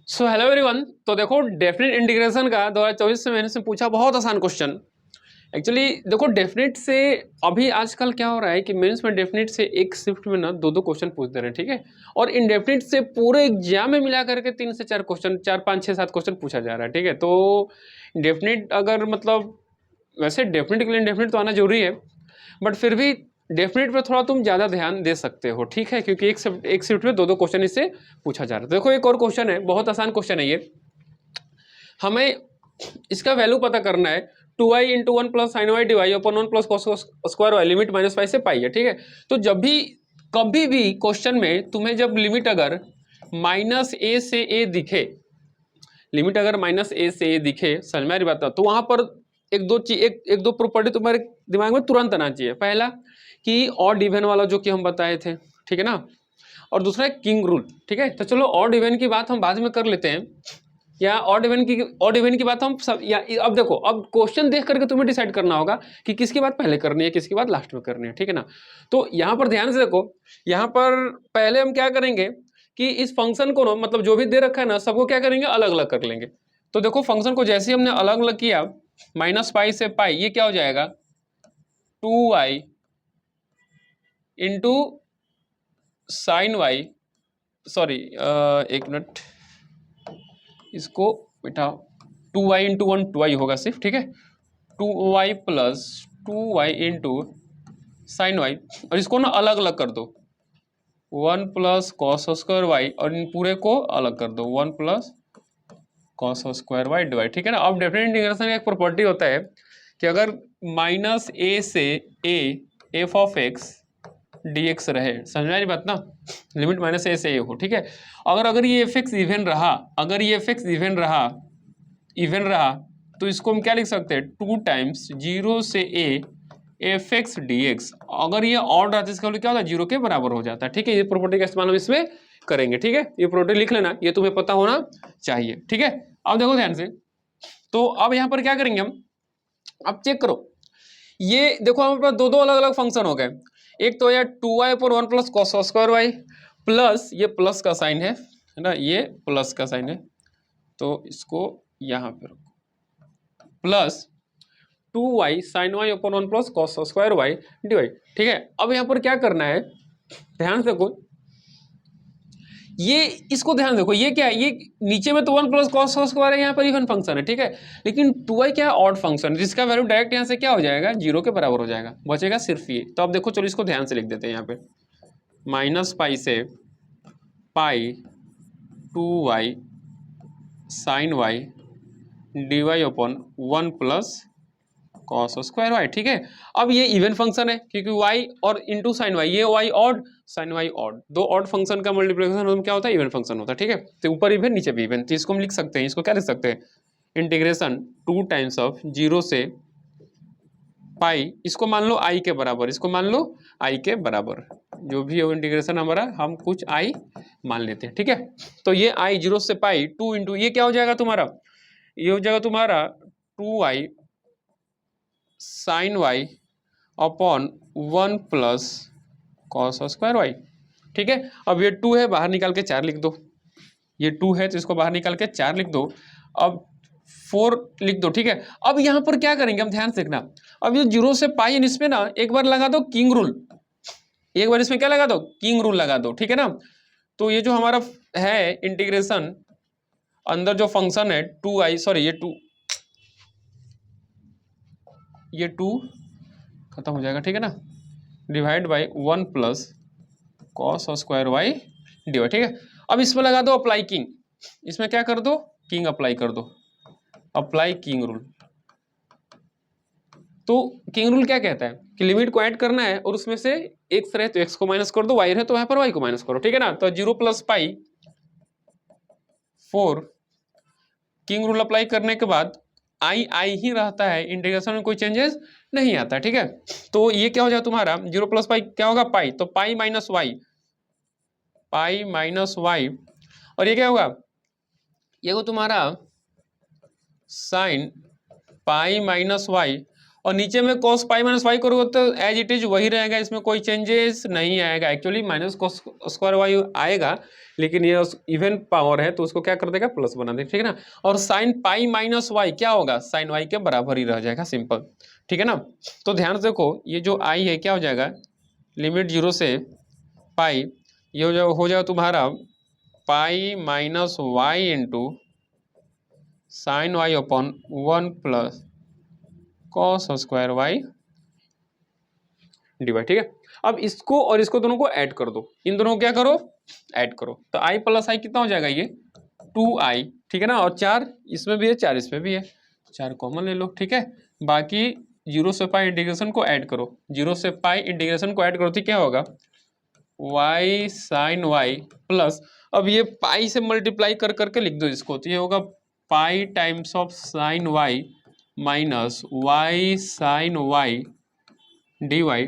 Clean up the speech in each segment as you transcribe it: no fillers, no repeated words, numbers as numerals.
So hello everyone. तो देखो definite integration का 2024 से मैंने से पूछा बहुत आसान क्वेश्चन। एक्चुअली देखो डेफिनेट से अभी आजकल क्या हो रहा है कि मेंस में डेफिनेट से एक शिफ्ट में ना दो दो क्वेश्चन पूछ दे रहे हैं, ठीक है। और इनडेफिनेट से पूरे एग्जाम में मिला करके 3 से 4 क्वेश्चन, 4 5 6 7 क्वेश्चन पूछा जा रहा है, ठीक है। तो डेफिनेट अगर मतलब वैसे डेफिनेट के लिए इनडेफिनेट तो आना जरूरी है, बट फिर भी डेफिनेट पे थोड़ा तुम ज़्यादा ध्यान दे सकते हो, ठीक है, क्योंकि एक शिफ्ट में दो दो क्वेश्चन इससे पूछा जा रहा है। देखो एक और क्वेश्चन है, बहुत आसान क्वेश्चन है ये। हमें इसका वैल्यू पता करना है, 2i into 1 + sin y dy अपन 1 + cos² लिमिट -5 से पाई है, ठीक है। तो जब भी कभी भी क्वेश्चन में तुम्हें जब लिमिट अगर -a से a दिखे, लिमिट अगर -a से a दिखे, समझ में आ रही बात है, तो वहां पर एक दो प्रॉपर्टी तुम्हारे दिमाग में तुरंत आना चाहिए। पहला कि ऑड इवन वाला जो कि हम बताए थे, ठीक है ना। और दूसरा है किंग रूल, ठीक है। तो चलो ऑड इवन की बात हम बाद में कर लेते हैं, या ऑड इवन की बात हम सब या अब देखो, अब क्वेश्चन देख करके तुम्हें डिसाइड करना होगा कि किसकी बात पहले करनी है, किसकी बात लास्ट में करनी है, ठीक है ना। तो यहाँ पर ध्यान से देखो, यहाँ पर पहले हम क्या करेंगे कि इस फंक्शन को ना, मतलब जो भी दे रखा है ना, सबको क्या करेंगे, अलग अलग कर लेंगे। तो देखो फंक्शन को जैसे ही हमने अलग अलग किया, -π से π, ये क्या हो जाएगा, 2i into sine Y, sorry एक मिनट, इसको बिठाओ, 2i इंटू 1 2i होगा सिर्फ, ठीक है। 2y plus 2y into sine Y, और इसको ना अलग अलग कर दो, 1 + cos² y, और इन पूरे को अलग कर दो, 1 + cos² y डिवाइड, ठीक है ना। अब डेफिनेट इंटीग्रेशन का एक प्रॉपर्टी होता है कि अगर -a से a f of x dx रहे, समझ में आ रही बात ना, लिमिट -a से a हो, ठीक है। अगर ये fx इवन रहा, अगर ये fx इवन रहा, तो इसको हम क्या लिख सकते हैं, 2 टाइम्स 0 से a fx dx। अगर ये ऑड रहता है, इसका क्या होता है, 0 के बराबर हो जाता है, ठीक है। ये प्रॉपर्टी का इस्तेमाल हम इसमें करेंगे, ठीक है। ये प्रॉपर्टी लिख लेना, ये तुम्हें पता होना चाहिए, ठीक है। अब देखो ध्यान से, तो अब यहाँ पर क्या करेंगे हम, अब चेक करो, ये देखो हमारे पास दो दो अलग अलग फंक्शन हो गए। एक तो यार 2y पर 1 + cos² y, प्लस ये प्लस का साइन है ना, ये प्लस का साइन है, तो इसको यहाँ पे रखो, प्लस 2y sin y अपन 1 + cos² y डिवाइड, ठीक है। अब यहाँ पर क्या करना है, ध्यान से देखो, ये इसको ध्यान देखो, ये क्या है, ये नीचे में तो 1 + cos² यहाँ पर इवन फंक्शन है, ठीक है। लेकिन 2y क्या है, ऑड फंक्शन, जिसका वैल्यू डायरेक्ट यहाँ से क्या हो जाएगा, 0 के बराबर हो जाएगा, बचेगा सिर्फ ये। तो अब देखो, चलो इसको ध्यान से लिख देते हैं यहाँ पे, -π से π 2y sin y dy अपन 1 + cos²y, ठीक है। अब ये इवन फंक्शन है क्योंकि y और इंटू साइन वाई, ये y odd sine Y odd, दो ऑड फंक्शन का मल्टीप्लिकेशन क्या होता है, इवन फंक्शन होता है, ठीक है। तो ऊपर इवन नीचे भी इवन, तो इसको हम लिख सकते हैं, इसको क्या लिख सकते हैं, इंटीग्रेशन 2 टाइम्स ऑफ 0 से पाई, इसको मान लो i के बराबर, इसको मान लो i के बराबर, जो भी हो इंटीग्रेशन हमारा, हम कुछ i मान लेते हैं, ठीक है। तो ये i 0 से पाई 2 इंटू ये क्या हो जाएगा तुम्हारा, ये हो जाएगा तुम्हारा 2i sign Y upon 1 + cos²y, ठीक है। अब ये 2 है, बाहर निकाल के 4 लिख दो, ये 2 है तो इसको बाहर निकाल के 4 लिख दो, अब 4 लिख दो, ठीक है। अब यहाँ पर क्या करेंगे हम, ध्यान से देखना, अब ये 0 से पाई, इसमें ना एक बार लगा दो किंग रूल, एक बार इसमें क्या लगा दो, किंग रूल लगा दो, ठीक है ना। तो ये जो हमारा है इंटीग्रेशन, अंदर जो फंक्शन है 2i, सॉरी ये 2 खत्म हो जाएगा, ठीक है ना, divide by 1 + cos² y divide, ठीक है। अब इसमें लगा दो अप्लाई किंग, इसमें क्या कर दो, किंग अप्लाई कर दो, अप्लाई किंग रूल। तो किंग रूल क्या कहता है कि लिमिट को ऐड करना है, और उसमें से x रहे तो x को माइनस कर दो, y रहे तो वहां पर y को माइनस करो, ठीक है ना। तो 0 + π 4, किंग रूल अप्लाई करने के बाद i ही रहता है, इंटीग्रेशन में कोई चेंजेस नहीं आता, ठीक है। तो ये क्या हो जाए तुम्हारा, 0 + π क्या होगा, पाई, तो पाई माइनस वाई, और ये क्या होगा, ये वो तुम्हारा साइन पाई माइनस वाई, और नीचे में cos पाई माइनस वाई करोगे तो एज इट इज वही रहेगा, इसमें कोई चेंजेस नहीं आएगा। Actually minus cos square Y आएगा, लेकिन ये इवन पावर है तो उसको क्या कर देगा, प्लस बना देगा, ठीक है ना। और साइन पाई माइनस वाई क्या होगा, साइन वाई के बराबर ही रह जाएगा, सिंपल, ठीक है ना। तो ध्यान से देखो, ये जो आई है क्या हो जाएगा, लिमिट 0 से पाई, ये हो जाएगा तुम्हारा pi minus Y into sine Y upon 1 plus cos square Y D Y, ठीक है। अब इसको और इसको दोनों को ऐड कर दो, इन दोनों को क्या करो, ऐड करो, तो आई प्लस आई कितना हो जाएगा, ये 2i, ठीक है ना। और 4 इसमें भी है, 4 इसमें भी है, 4 कॉमन ले लो, ठीक है। बाकी 0 से पाई इंटीग्रेशन को ऐड करो, 0 से पाई इंटीग्रेशन को ऐड करो तो क्या होगा, y साइन वाई प्लस, अब ये पाई से मल्टीप्लाई कर करके लिख दो इसको, तो ये होगा pi times of sine Y minus Y sine Y D Y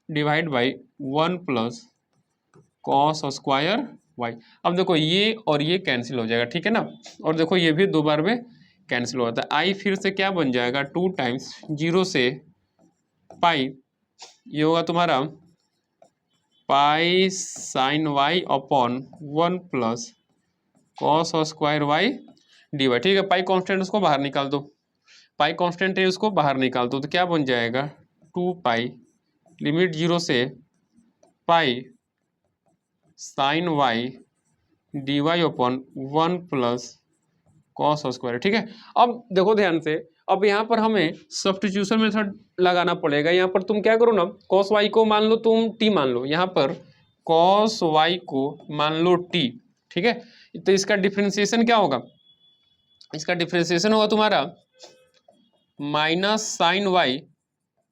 divide by 1 plus cos square Y. अब देखो ये और ये कैंसिल हो जाएगा, ठीक है ना। और देखो ये भी 2 बार में कैंसिल हो जाता है, आई फिर से क्या बन जाएगा, 2 टाइम्स 0 से पाई, ये होगा तुम्हारा pi sine Y upon 1 plus cos square Y D Y, ठीक है। पाई कांस्टेंट उसको बाहर निकाल दो, पाई कांस्टेंट है उसको बाहर निकाल दो, तो क्या बन जाएगा 2 पाई लिमिट 0 से pi sine Y D Y upon 1 plus cos square, ठीक है। अब देखो ध्यान से, अब यहाँ पर हमें सब्स्टिट्यूशन मेथड लगाना पड़ेगा। यहाँ पर तुम क्या करो ना, कॉस वाई को मान लो तुम टी मान लो, यहाँ पर कॉस वाई को मान लो टी, ठीक है। तो इसका डिफ्रेंसिएशन क्या होगा, इसका डिफ्रेंसिएशन होगा तुम्हारा minus sine Y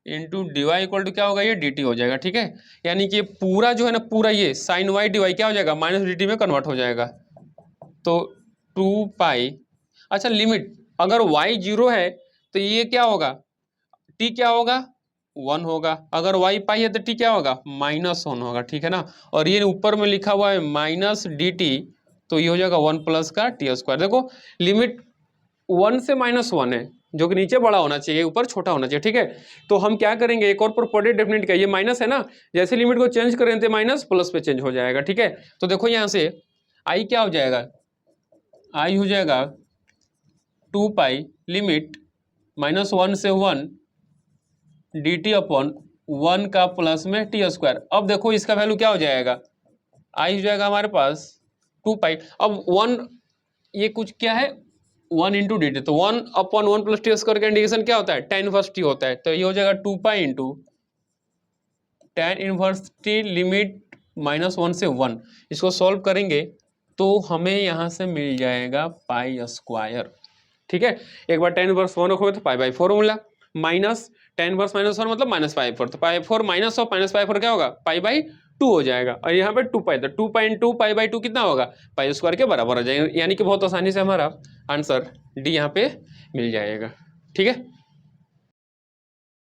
into D Y equal to क्या होगा, ये डी टी हो जाएगा, ठीक है। यानी कि पूरा जो है ना, पूरा ये साइन वाई डी वाई क्या हो जाएगा, माइनस डी टी में कन्वर्ट हो जाएगा। तो 2 पाई, अच्छा लिमिट अगर y 0 है तो ये क्या होगा, t क्या होगा 1 होगा, अगर y पाई है तो t क्या होगा -1 होगा, ठीक है ना। और ये ऊपर में लिखा हुआ है माइनस डी टी, तो ये हो जाएगा 1 प्लस का टी स्क्वायर। देखो लिमिट 1 से -1 है, जो कि नीचे बड़ा होना चाहिए, ऊपर छोटा होना चाहिए, ठीक है। तो हम क्या करेंगे, एक और प्रॉपर्टी डेफिनेट का, ये माइनस है ना, जैसे लिमिट को चेंज करें तो माइनस प्लस पे चेंज हो जाएगा, ठीक है। तो देखो यहाँ से आई क्या हो जाएगा, आई हो जाएगा 2 पाई लिमिट -1 से 1 डी टी अपॉन 1 का प्लस में टी स्क्वायर। अब देखो इसका वैल्यू क्या हो जाएगा, आई हो जाएगा हमारे पास 2 पाई, अब 1 ये कुछ क्या है 1 इंटू डी टी, तो 1 अपॉन 1 प्लस टी स्क्वायर का इंटीग्रेशन क्या होता है, tan इनवर्स टी होता है, तो ये हो जाएगा 2 pi into tan inverse T limit -1 से 1। इसको सॉल्व करेंगे तो हमें यहाँ से मिल जाएगा पाई स्क्वायर, ठीक है। एक बार tan इनवर्स 1 रखोगे तो पाई बाई 4 मिला, माइनस tan इनवर्स -1 मतलब -पाई 4, तो पाई 4 माइनस ऑफ -पाई 4 क्या होगा, पाई बाई 2 हो जाएगा। और यहाँ पे 2 पाई, तो 2 पाई इंटू पाई बाई 2 कितना होगा, पाई स्क्वायर के बराबर हो जाएगा। यानी कि बहुत आसानी से हमारा आंसर डी यहाँ पे मिल जाएगा, ठीक है।